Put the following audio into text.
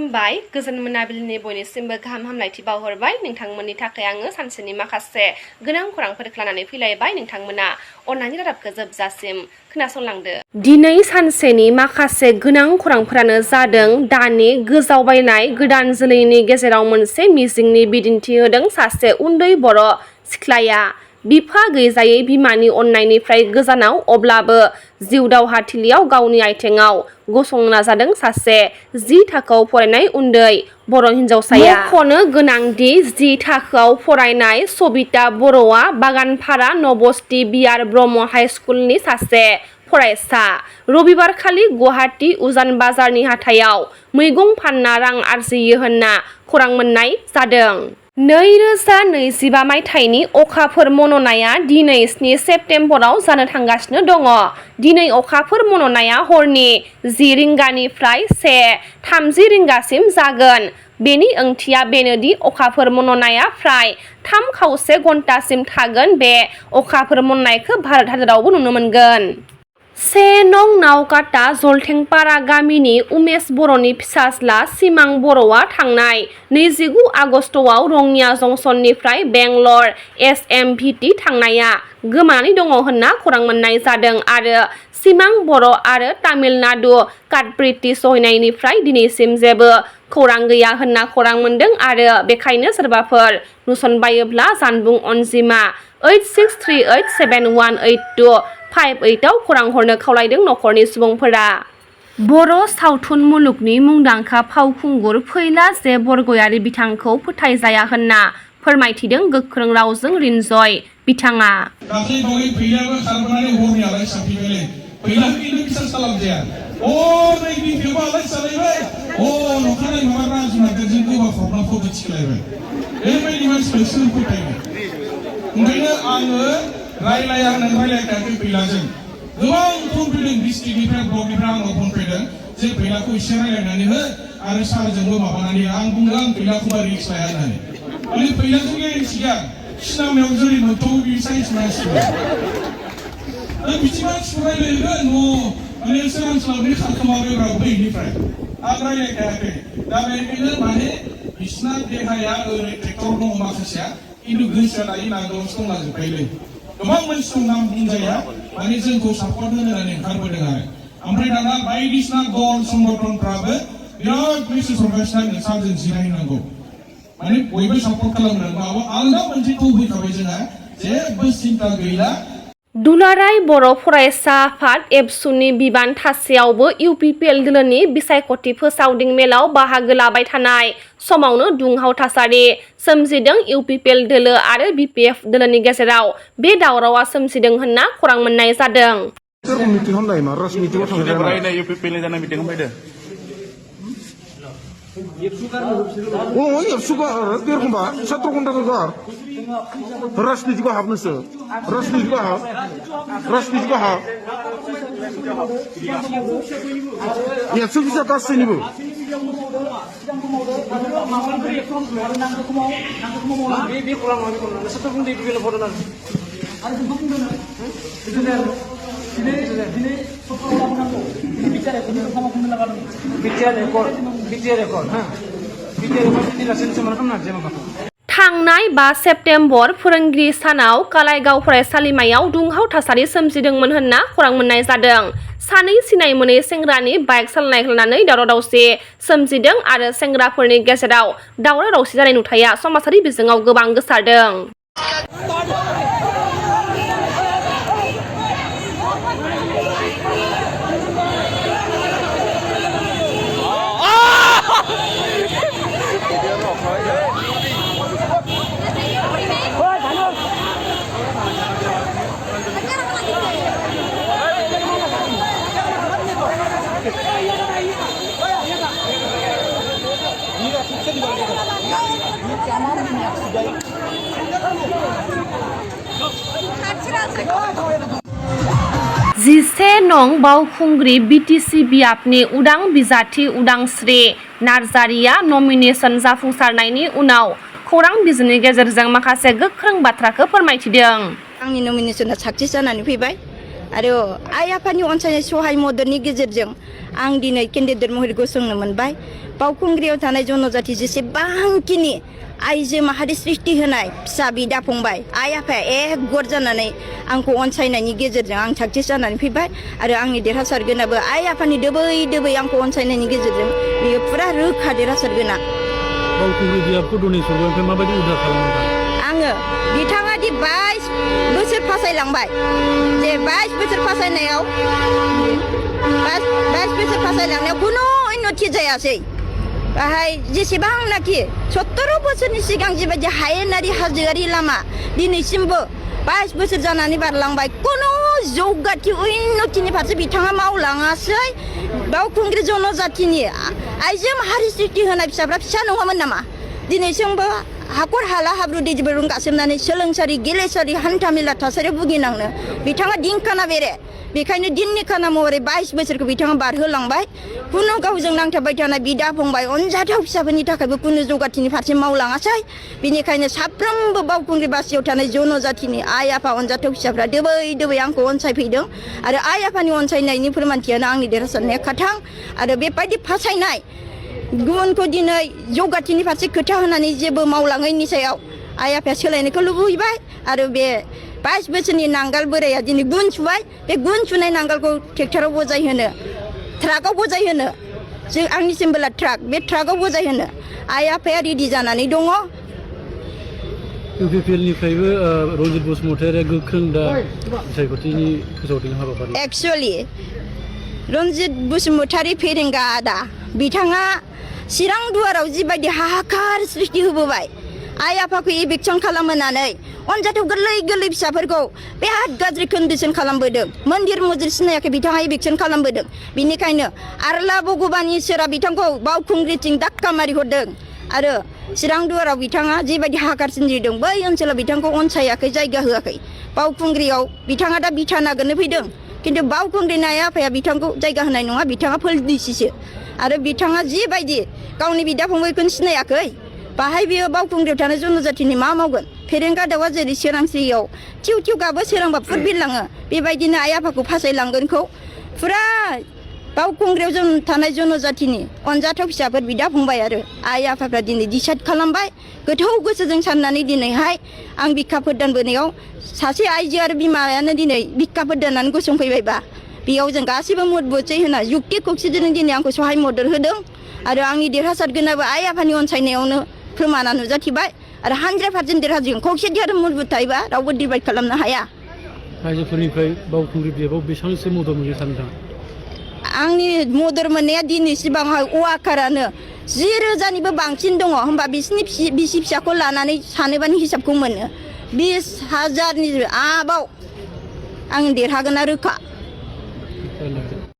खुलुमबाय गोजोन मोनाबिलिनि बयनिसिमबो गाहाम हामलायथि बावहरबाय नोंथांमोननि थाखाय आङो सानसेनि माखासे गोनां खौरांफोर लानानै फैलायबाय नोंथांमोना अन्नानै रादाबखौ जोबजासिम खोनासंलांदो। दिनै सानसेनि माखासे गोनां खौरांफोरानो जादों दानि गोजावबायनाय गोदान जोलैनि गेजेराव मोनसे मिजिंनि बिदिन्थि होदों सासे उन्दै बर' सिख्लाया बिफा गैजायै बिमानि अननायनिफ्राय गोजानाव अब्लाबो जिउ दावहाथिलियाव गावनि आथिङाव गसंनो नाजादों सासे 10 थाखोआव फरायनाय उन्दै बर' हिन्जावसाया। मख'नो गोनांदि 10 थाखोआव फरायनाय सबिता बर'आ बागानपारा नबस्ति बिआर ब्रह्म हाइ स्कुलनि सासे फरायसा। रबिबारखालि गुवाहाटी उजान बाजारनि हाथायाव मैगं फानना रां आरजियो होनना खौरां मोननाय जादों। 2025 मायथाइनि अखाफोर मन'नाया दिनै 7 सेप्तेम्बराव जानो थांगासिनो दङ। दिनै अखाफोर मन'नाया हरनि 10 रिंगानिफ्राय 1:30 रिंगासिम जागोन। बेनि ओंथिया बेनोदि अखाफोर मन'नाया फ्राय 3 घन्टासिम थागोन। बे अखाफोर मन'नायखौ भारत हादरावबो नुनो मोनगोन। 1 नं नावकाटा जलथेंपारा गामिनि उमेश बर'नि फिसाज्ला सिमां बर'आ थांनाय 29 आगस्टआव रङिया जंसननिफ्राय बेंगलर SMVT थांनाया गोमानानै दङ होनना खौरां मोननाय जादों आरो सिमां बर' आरो तामिलनाडु काटप्रिति सहैनायनिफ्राय दिनैसिम जेबो खौरां गैया होनना खौरां मोनदों आरो बेखायनो सोरबाफोर नुसनबायोब्ला जानबुं अनजिमा 8638718258 आव खौरां हरनो खावलायदों नखरनि सुबुंफोरा। बर' सावथुन मुलुगनि मुंदांखा फावखुंगुर फैला जे बरगयारी बिथांखौ फोथायजाया होनना फोरमायथिदों गोख्रों रावजों रिन्जय बिथाङा। रायलाया होननानै रायलायखायाखै फैलाजों गोबां फन फैदों डिस्ट्रिक्टनिफ्राय ब्लकनिफ्राय आंनाव फन फैदों जे फैलाखौ एसे रायलायनानै हो आरो सारजोंबो माबानानै आं बुंदों आं फैलाखौ रिक्स लाया होननानै माने फैलाजों गेरेन्टि गैया सिनामायाव जेरै मोनथाव बे साइन्स मानसिफोर बिदि मानसिफोर रायलायगोन माने सोर ओनसोलाव खारखोमाबायब्रा बैनिफ्राय आं रायलायखायाखै दा बेनिखायनो माने बिसिना देहाया ओरै ट्रेक्टर दङ माखासेया खिन्थु गोसोआ दायो नांगौसो दंलाजोबखायोलै गोबां मानसि दं नाम बुंजाया माने जोंखौ सापर्ट होनो होननानै ओंखारबोदों आरो ओमफ्राय दाना बायदिसिना दल संगठनफ्राबो बिराद मेसेज हरगासिनो आंनो सानजों जिरायनांगौ माने बयबो सापर्ट खालामनांगौ आलदा मोनसे थौ फैखाबाय जोंहा जेबो सिन्था गैला। दुलाराय बर' फरायसा आफाद एबसुनि बिबान थासेयावबो UPPL दोलोनि बिसायख'थि फोसावदिं मेलाव बाहागो लाबाय थानाय समावनो दुंहाव थासारि सोमजिदों। UPPL दोलो आरो BPF दोलोनि गेजेराव बे दावरावआ सोमजिदों होनना खौरां मोननाय जादों। राजनितिखौ हाबनोसो राजनितिखौ हाब एकस' बिसा गासैनिबो थांनाय 5 सेप्तेम्बर फोरोंगिरि सानाव कालाइगाव फरायसालिमायाव दुंहाव थासारि सोमजिदोंमोन होनना खौरां मोननाय जादों। सानै सिनाय मोनै सेंग्रानि बाइक सालायनायखौ लानानै दावराव-दावसि सोमजिदों आरो सेंग्राफोरनि गेजेराव दावराव-दावसि जानाय नुथाया समाजारि बिजोङाव गोबां गोसारदों। जिसे नं बावखुंग्रि BTC बियाबनि उदां बिजाथि उदांस्रि नार्जारिया नमिनेशन जाफुंसारनायनि उनाव खौरां बिजोंनि गेजेरजों माखासे गोख्रों बाथ्राखौ फोरमायथिदों। आंनि नमिनेशना साक्सेस जानानै फैबाय आरो आइ आफानि अनसायनाय सहाय मददनि गेजेरजों आं दिनै केन्डिडेट महरै गसंनो मोनबाय बावखुंग्रियाव थानाय जनजाति जेसेबांखिनि आइजो माहारि सृष्टि होनाय फिसा बिदा फंबाय आइ आफाया एकगट जानानै आंखौ अनसायनायनि गेजेरजों आं साक्सेस जानानै फैबाय आरो आंनि देरहासारगोनाबो आइ आफानि दोबै दोबै आंखौ अनसायनायनि गेजेरजों बेयो फुरा रोखा देरहासारगोना बावखुंग्रि बियाबखौ डनेसन सरबाय माबायदि उदार खालामदों आङो बिथाङा दि 22 बोसोर फासायलांबाय जे 22 बोसोर फासायनायाव 22 बोसोर फासायलांनायाव खुनु उन्नति जायासै बाहाय जेसेबांनाखि 70 बोसोरनि सिगां जिबायदि हायेनारि हाजोआरि लामा दिनैसिमबो 22 बोसोर जानानै बारलांबाय खुनु जौगाथि उन्नतिनि फारसे बिथाङा मावलाङासै बावखुंग्रि जनजातिनि आइजो माहारि सृष्टि होनाय फिसाफ्रा फिसा नङामोन नामा दिनैसिमबो हाखर हाला हाब्रु दैजों गासोमनानै सोलोंसालि गेलेसालि हान्थामेला थासारियाव भुगिनांनो बिथाङा दिनखाना बेरे बेखायनो दिननि खाना महरै 22 बोसोरखौ बिथाङा बारहोलांबाय खुनु गावजों नांथाबबाय थानाय बिदा फंबाय अनजाथाव फिसाफोरनि थाखायबो खुनु जौगाथिनि फारसे मावलाङासै बेनिखायनो साफ्रोमबो बावखुंग्रि बासियाव थानाय जनजातिनि आइ आफा अनजाथाव फिसाफ्रा दोबै दोबै आंखौ अनसायफैदों आरो आइ आफानि अनसायनायनि फोरमानथियानो आंनि देरहासारनाया खाथां आरो बेबायदि फासायनाय गुबुनखौ दिनै जौगाथिनि फारसे खोथा होनानै जेबो मावलाङैनि सायाव आइ आफाया सोलायनायखौ लुबैबाय आरो बे 22 बोसोरनि नांगाल बोराया दिनै गुन सुबाय बे गुन सुनाय नांगालखौ ट्रेक्टराव बजायहोनो ट्राकआव बजायहोनो जों आंनि सिम्बोला ट्राक बे ट्राकआव बजायहोनो आइ आफाया रेडि जानानै दङ इउपिपिएलनिफ्रायबो रन्जित बसुमतारिया गोख्रों दा बिसायख'थिनि फोसावदिं हाबाफारि एक्चुअलि रन्जित बसुमतारि फेरेंगा आदा बिथाङा चिरां दुवाराव जिबायदि हाहाकार सृष्टि होबोबाय आइ आफाखौ इभिक्सन खालामहोनानै अनजाथाव गोरलै गोरलै फिसाफोरखौ बिराद गाज्रि कन्डिसन खालामबोदों मन्दिर मजिर सिनायाखै बिथाङा इभिक्सन खालामबोदों बिनिखायनो आरला भगबान इसोरा बिथांखौ बावखुंग्रिथिं दाक्का मारि हरदों आरो चिरां दुवाराव बिथाङा जिबायदि हाहाकार सोमजिदों बै ओनसोलाव बिथांखौ अनसायाखै जायगा होआखै बावखुंग्रियाव बिथाङा दा बिथा नागिरनो फैदों खिन्थु बावखुंग्रिनि आइ आफाया बिथांखौ जायगा होनाय नङा बिथाङा फोलदिसिसो आरो बिथाङा जिबायदि गावनि बिदा फंबायखौनो सिनायाखै बाहाय बेयो बावखुंग्रियाव थानाय जनजातिनि मा मावगोन फेरेंगा दाउआ जेरै सोरांस्रियाव थिउ थिउ गाबो सोरांबा फुर बिरलाङो बेबायदिनो आइ आफाखौ फासायलांगोनखौ फुरा बावखुंग्रियाव जों थानाय जनजातिनि अनजाथाव फिसाफोर बिदा फंबाय आरो आइ आफाफ्रा दिनै डिसाइड खालामबाय गोथौ गोसोजों साननानै दिनैहाय आं बिखा फोदानबोनायाव सासे आइजो आरो बिमायानो दिनै बिखा फोदाननानै गसंफैबायबा बेयाव जों गासैबो मुद बोसै होना जुक्ति खौसेथिजों दिनै आंखौ सहाय मदद होदों आरो आंनि देरहासारगोनाबो आइ आफानि अनसायनायावनो फोरमाना नुजाथिबाय आरो 100% देरहाजों खौसेथि आरो मुदबो थायोबा रावबो डिभाइड खालामनो हाया रायजोफोरनिफ्राय बावखुंग्रि बियाबाव बेसेबांसो मदद मोनो सानदों आंनि मदद मोननाया दिनैसिबांहाय अवाकारानो 10,000निबो बांसिन दङ होमबा बिसिनि बिसि फिसाखौ लानानै सानोबानि हिसाबखौ मोनो 20,000नि आबाव आं देरहागोना रोखा